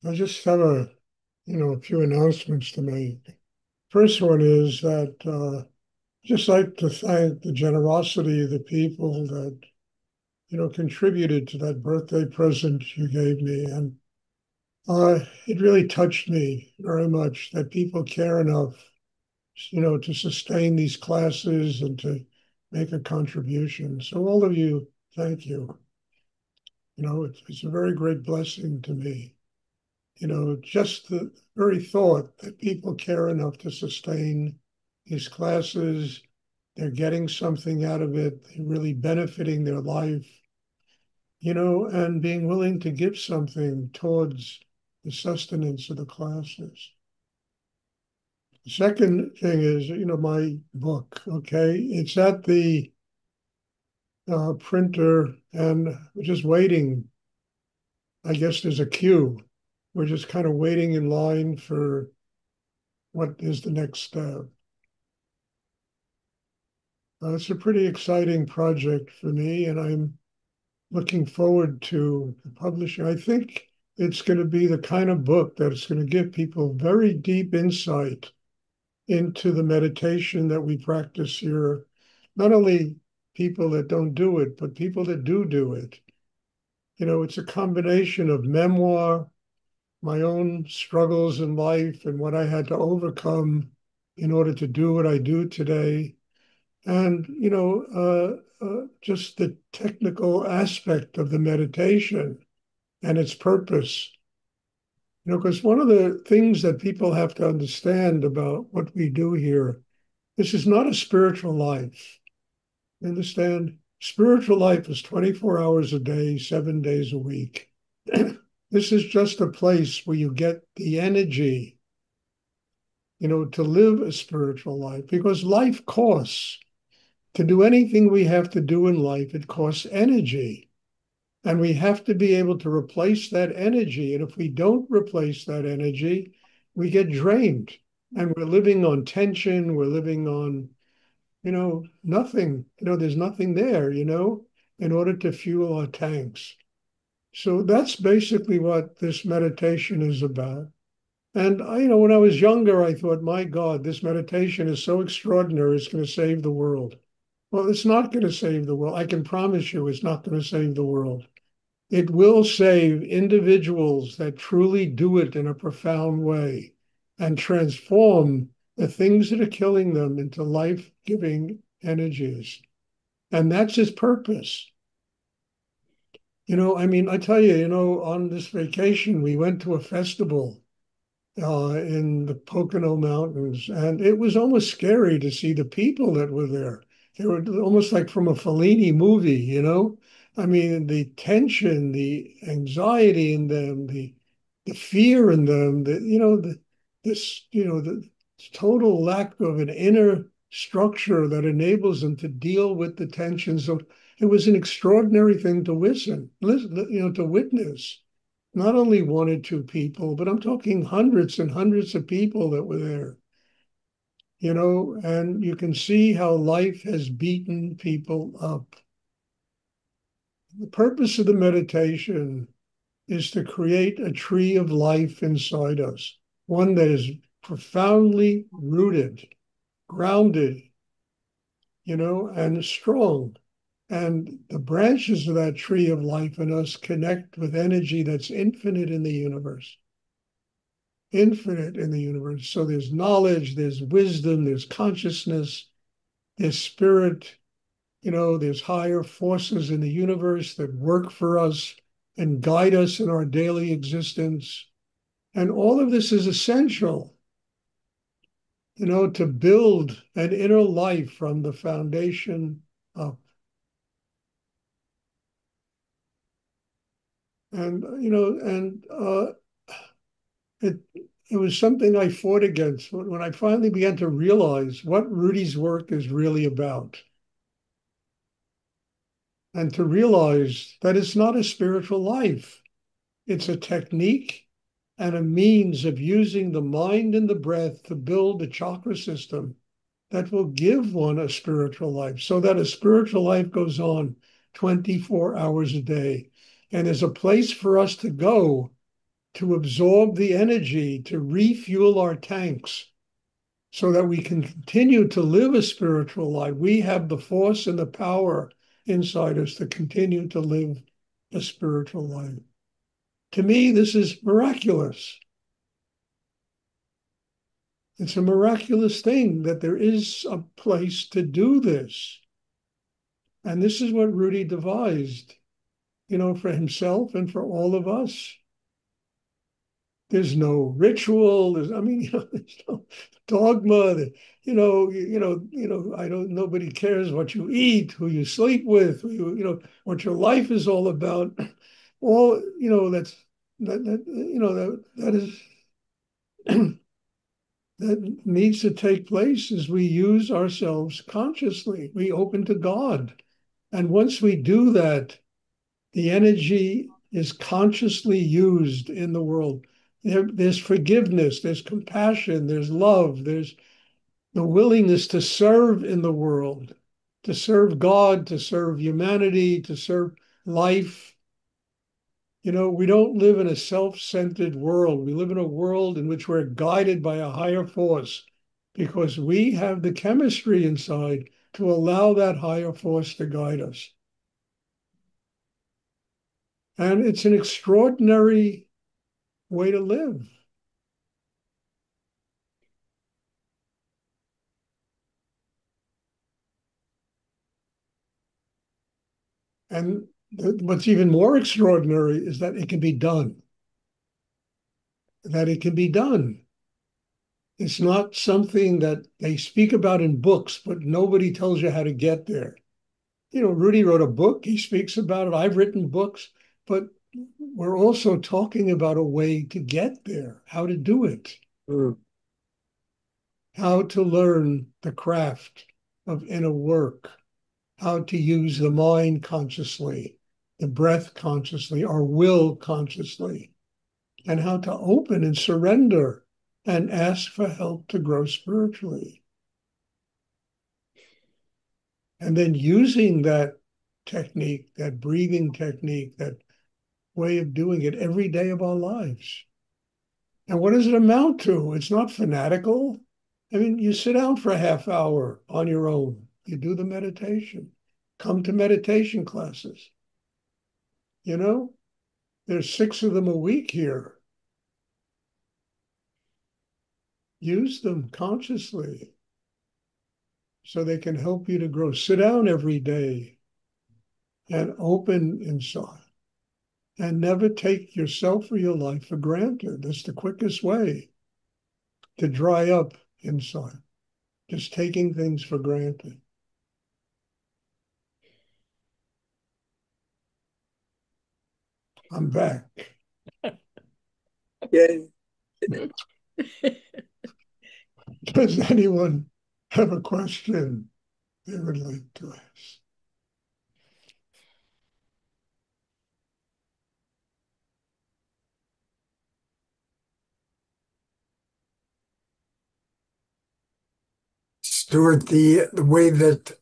I just have a few announcements to make. First one is that just like to thank the generosity of the people that, contributed to that birthday present you gave me. And it really touched me very much that people care enough, to sustain these classes and to make a contribution. So all of you, thank you. It's a very great blessing to me. Just the very thought that people care enough to sustain these classes, they're getting something out of it, they're really benefiting their life, and being willing to give something towards the sustenance of the classes. The second thing is, my book, okay? It's at the printer and we're just waiting. I guess there's a queue. We're just kind of waiting in line for what is the next step. It's a pretty exciting project for me, and I'm looking forward to publishing. I think it's going to be the kind of book that's going to give people very deep insight into the meditation that we practice here. Not only people that don't do it, but people that do it. It's a combination of memoir, my own struggles in life, and what I had to overcome in order to do what I do today and just the technical aspect of the meditation and its purpose. Because one of the things that people have to understand about what we do here, this is not a spiritual life. You understand? Spiritual life is 24 hours a day, 7 days a week. This is just a place where you get the energy, to live a spiritual life because life costs. To do anything we have to do in life, it costs energy. And we have to be able to replace that energy. And if we don't replace that energy, we get drained. And we're living on tension. We're living on, nothing. There's nothing there, in order to fuel our tanks. So that's basically what this meditation is about. And when I was younger, I thought, my God, this meditation is so extraordinary, it's going to save the world. Well, it's not going to save the world. I can promise you it's not going to save the world. It will save individuals that truly do it in a profound way and transform the things that are killing them into life-giving energies. And that's its purpose. I tell you, on this vacation, we went to a festival in the Pocono Mountains, and it was almost scary to see the people that were there. They were almost like from a Fellini movie. The tension, the anxiety in them, the fear in them, the total lack of an inner structure that enables them to deal with the tension. So it was an extraordinary thing to listen, to witness not only one or two people, but I'm talking hundreds and hundreds of people that were there, and you can see how life has beaten people up. The purpose of the meditation is to create a tree of life inside us, one that is profoundly rooted, grounded, and strong. And the branches of that tree of life in us connect with energy that's infinite in the universe. Infinite in the universe. So there's knowledge, there's wisdom, there's consciousness, there's spirit, there's higher forces in the universe that work for us and guide us in our daily existence. And all of this is essential, to build an inner life from the foundation up. And, it, it was something I fought against when I finally began to realize what Rudy's work is really about. And to realize that it's not a spiritual life. It's a technique and a means of using the mind and the breath to build a chakra system that will give one a spiritual life so that a spiritual life goes on 24 hours a day. And there's a place for us to go to absorb the energy, to refuel our tanks so that we can continue to live a spiritual life. We have the force and the power inside us to continue to live a spiritual life. To me, this is miraculous. It's a miraculous thing that there is a place to do this. And this is what Rudy devised, for himself and for all of us. There's no ritual. There's no dogma. Nobody cares what you eat, who you sleep with, what your life is all about. All, that is that needs to take place as we use ourselves consciously. We open to God. And once we do that, the energy is consciously used in the world. There's forgiveness, there's compassion, there's love, there's the willingness to serve in the world, to serve God, to serve humanity, to serve life. We don't live in a self-centered world. We live in a world in which we're guided by a higher force because we have the chemistry inside to allow that higher force to guide us. And it's an extraordinary way to live. And what's even more extraordinary is that it can be done. That it can be done. It's not something that they speak about in books, but nobody tells you how to get there. Rudy wrote a book. He speaks about it. I've written books, but we're also talking about a way to get there, how to do it, how to learn the craft of inner work, how to use the mind consciously, the breath consciously, our will consciously, and how to open and surrender and ask for help to grow spiritually. And then using that technique, that breathing technique, that way of doing it every day of our lives. And what does it amount to? It's not fanatical. I mean, you sit down for a half hour on your own. You do the meditation. Come to meditation classes. There's 6 of them a week here. Use them consciously so they can help you to grow. Sit down every day and open inside. And never take yourself or your life for granted. That's the quickest way to dry up inside, just taking things for granted. I'm back. Yay. Does anyone have a question they would like to ask? Stuart, the way that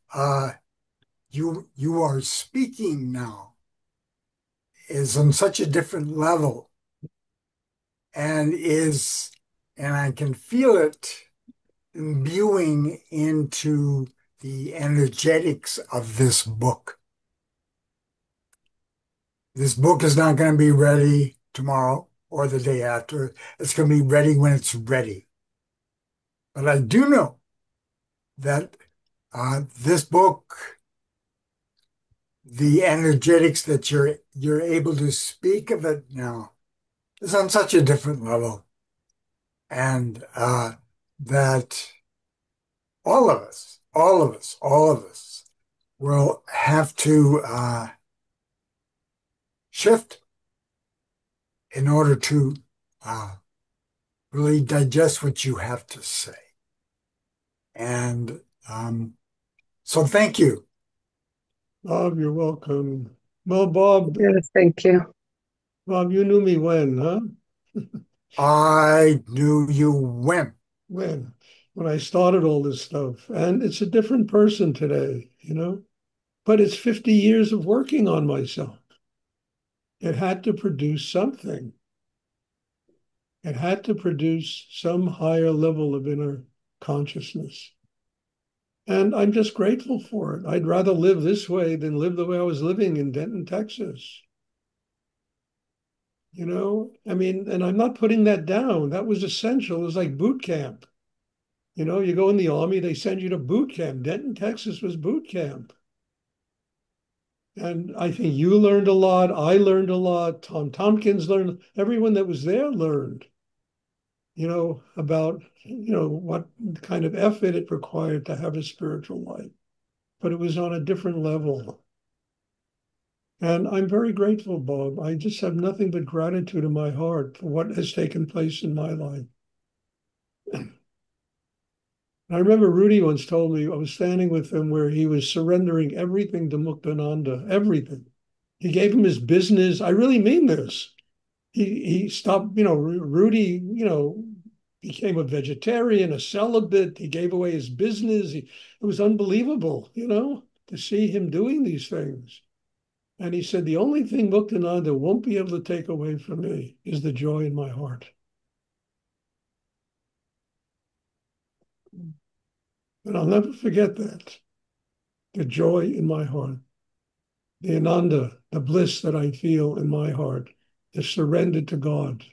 you are speaking now is on such a different level and I can feel it imbuing into the energetics of this book. This book is not going to be ready tomorrow or the day after. It's going to be ready when it's ready. But I do know that this book, the energetics that you're able to speak of it now, is on such a different level, and that all of us will have to shift in order to really digest what you have to say. And so thank you. Bob, you're welcome. Well, Bob, Yes, thank you. Bob, you knew me when, huh? I knew you when. When I started all this stuff. And it's a different person today, But it's 50 years of working on myself. It had to produce something. It had to produce some higher level of inner consciousness. And I'm just grateful for it. I'd rather live this way than live the way I was living in Denton, Texas. I mean, and I'm not putting that down. That was essential. It was like boot camp. You go in the army, they send you to boot camp. Denton, Texas was boot camp. And I think you learned a lot. I learned a lot. Tom Tompkins learned. Everyone that was there learned, about, what kind of effort it required to have a spiritual life. But it was on a different level. And I'm very grateful, Bob. I just have nothing but gratitude in my heart for what has taken place in my life. I remember Rudy once told me, I was standing with him where he was surrendering everything to Muktananda, everything. He gave him his business. I really mean this. He stopped, Rudy, became a vegetarian, a celibate. He gave away his business. It was unbelievable, to see him doing these things. And he said, the only thing Muktananda won't be able to take away from me is the joy in my heart. And I'll never forget that, the joy in my heart, the ananda, the bliss that I feel in my heart, the surrender to God.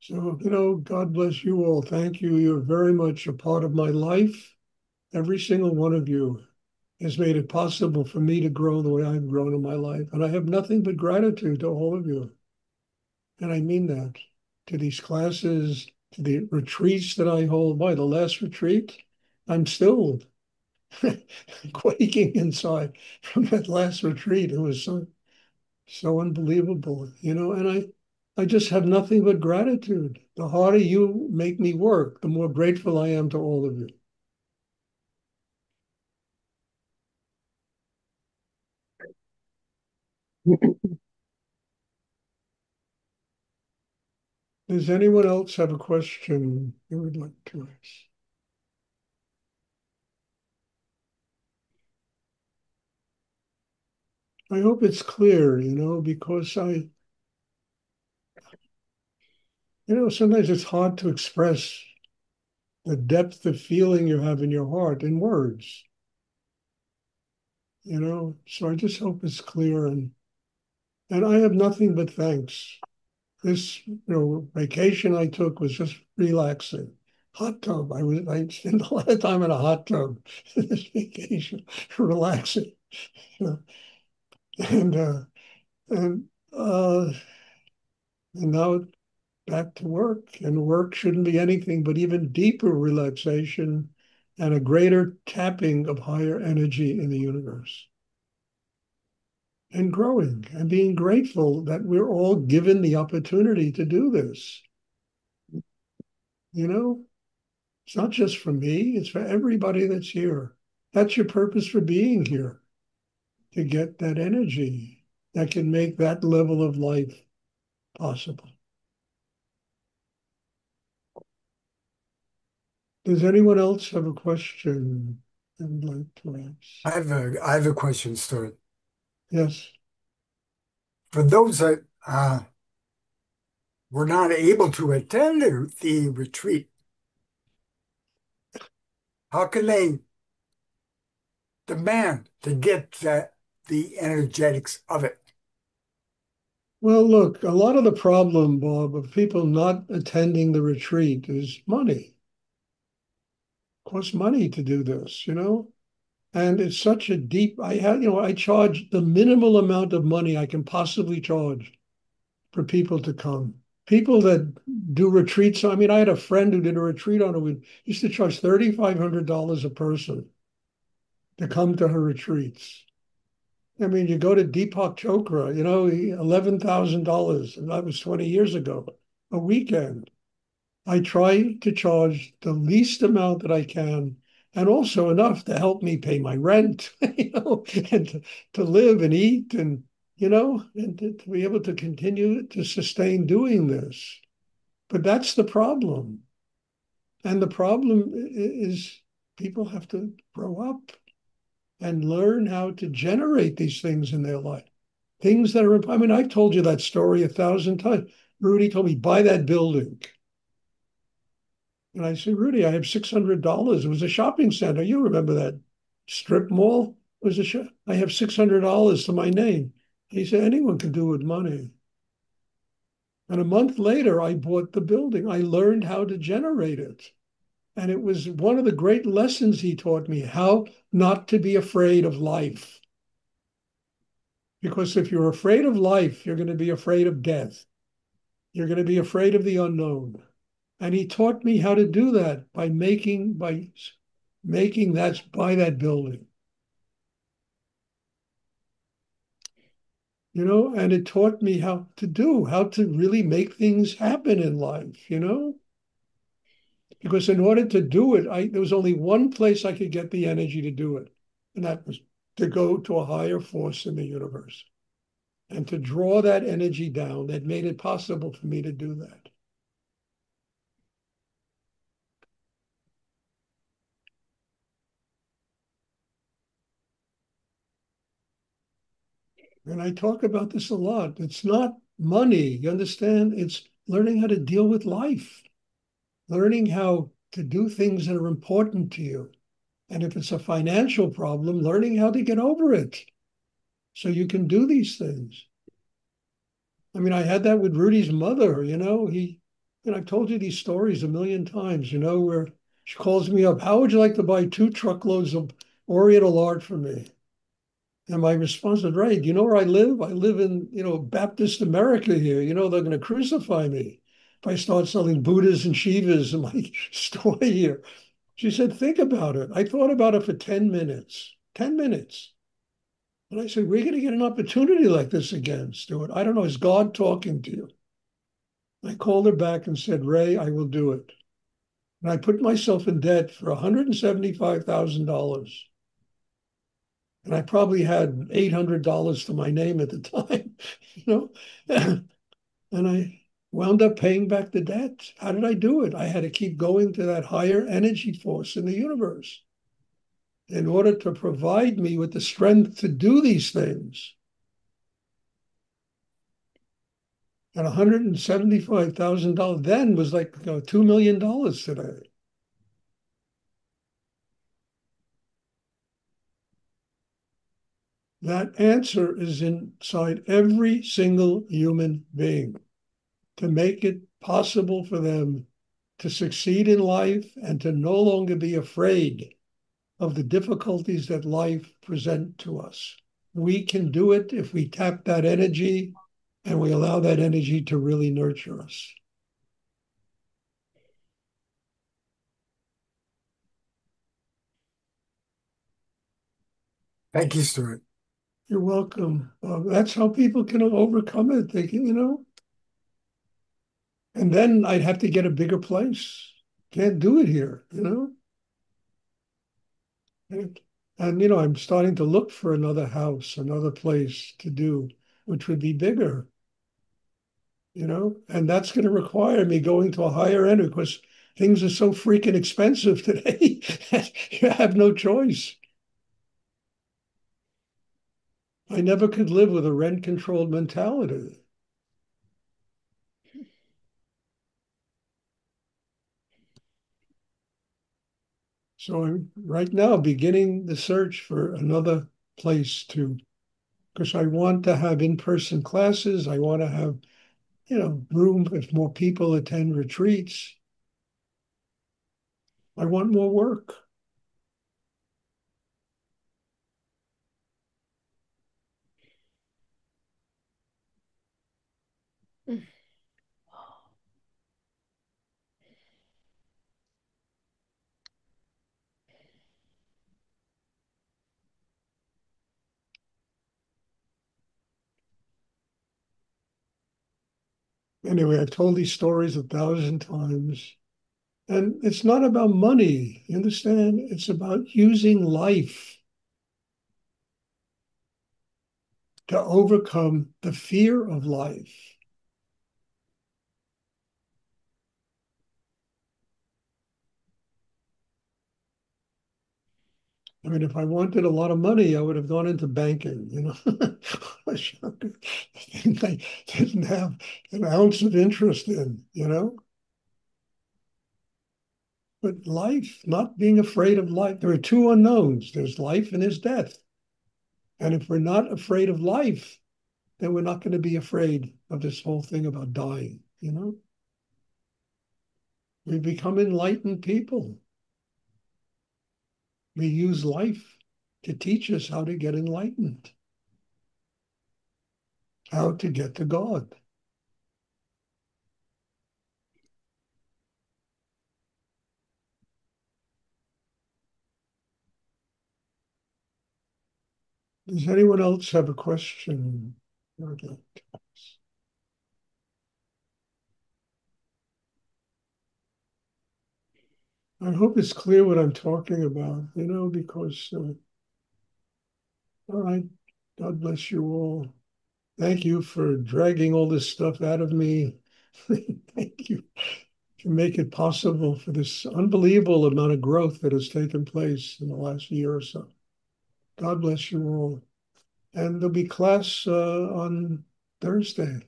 So, God bless you all. Thank you. You're very much a part of my life. Every single one of you has made it possible for me to grow the way I've grown in my life. And I have nothing but gratitude to all of you. And I mean that, to these classes, to the retreats that I hold. By the last retreat, I'm still quaking inside from that last retreat. It was so unbelievable, and I just have nothing but gratitude. The harder you make me work, the more grateful I am to all of you. Does anyone else have a question they would like to ask? I hope it's clear, because sometimes it's hard to express the depth of feeling you have in your heart in words, So I just hope it's clear, and I have nothing but thanks. This, vacation I took was just relaxing. Hot tub. I spent a lot of time in a hot tub. This vacation, relaxing, you know, and uh, and uh, and now back to work. And work shouldn't be anything but even deeper relaxation and a greater tapping of higher energy in the universe. And growing and being grateful that we're all given the opportunity to do this. You know, it's not just for me, it's for everybody that's here. That's your purpose for being here, to get that energy that can make that level of life possible. Does anyone else have a question they would like to ask? I have a question, Stuart. Yes. For those that were not able to attend the retreat, how can they demand to get the energetics of it? Well, look, a lot of the problem, Bob, of people not attending the retreat is money. It costs money to do this, And it's such a deep, I charge the minimal amount of money I can possibly charge for people to come. People that do retreats. I mean, I had a friend who did a retreat on it. We used to charge $3,500 a person to come to her retreats. I mean, you go to Deepak Chopra, $11,000. And that was 20 years ago, a weekend. I try to charge the least amount that I can, and also enough to help me pay my rent, and to live and eat. And, and to be able to continue to sustain doing this. But that's the problem. And the problem is people have to grow up and learn how to generate these things in their life. Things that are, I mean, I've told you that story 1,000 times. Rudy told me, buy that building. And I said, Rudy, I have $600. It was a shopping center. You remember that strip mall? It was I have $600 to my name. He said, anyone can do with money. And a month later, I bought the building. I learned how to generate it. And it was one of the great lessons he taught me, how not to be afraid of life. Because if you're afraid of life, you're going to be afraid of death. You're going to be afraid of the unknown. And he taught me how to do that by making that buy that building. And it taught me how to really make things happen in life. Because in order to do it, there was only one place I could get the energy to do it, and that was to go to a higher force in the universe and to draw that energy down that made it possible for me to do that. And I talk about this a lot. It's not money, you understand? It's learning how to deal with life, learning how to do things that are important to you. And if it's a financial problem, learning how to get over it so you can do these things. I mean, I had that with Rudy's mother, I've told you these stories a million times, where she calls me up, how would you like to buy 2 truckloads of Oriental art for me? And my response is, Ray, do you know where I live? I live in, Baptist America here. They're going to crucify me if I start selling Buddhas and Shivas in my store here. She said, think about it. I thought about it for 10 minutes, 10 minutes. And I said, we're going to get an opportunity like this again, Stuart. I don't know. Is God talking to you? I called her back and said, Ray, I will do it. And I put myself in debt for $175,000. And I probably had $800 to my name at the time, you know. And I wound up paying back the debt. How did I do it? I had to keep going to that higher energy force in the universe in order to provide me with the strength to do these things. And $175,000 then was like $2 million today. That answer is inside every single human being to make it possible for them to succeed in life and to no longer be afraid of the difficulties that life present to us. We can do it if we tap that energy and we allow that energy to really nurture us. Thank you, Stuart. You're welcome. That's how people can overcome it. They can. And then I'd have to get a bigger place. Can't do it here. And I'm starting to look for another house, another place to do, which would be bigger. And that's going to require me going to a higher end because things are so freaking expensive today. You have no choice. I never could live with a rent controlled mentality. So I'm right now beginning the search for another place because I want to have in-person classes. I want to have, room if more people attend retreats. I want more work. Anyway, I've told these stories 1,000 times. And it's not about money, you understand? It's about using life to overcome the fear of life. I mean, if I wanted a lot of money, I would have gone into banking, you know. I didn't have an ounce of interest in, you know. But life, not being afraid of life, there are two unknowns. There's life and there's death. And if we're not afraid of life, then we're not going to be afraid of this whole thing about dying, you know. We become enlightened people. We use life to teach us how to get enlightened, how to get to God. Does anyone else have a question? I hope it's clear what I'm talking about, you know, because, all right, God bless you all. Thank you for dragging all this stuff out of me. Thank you to make it possible for this unbelievable amount of growth that has taken place in the last year or so. God bless you all. And there'll be class on Thursday.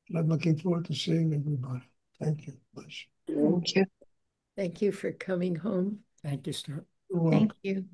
And I'm looking forward to seeing everybody. Thank you. Bless you. Thank you. Thank you for coming home. Thank you, Stuart. You're welcome. Thank you.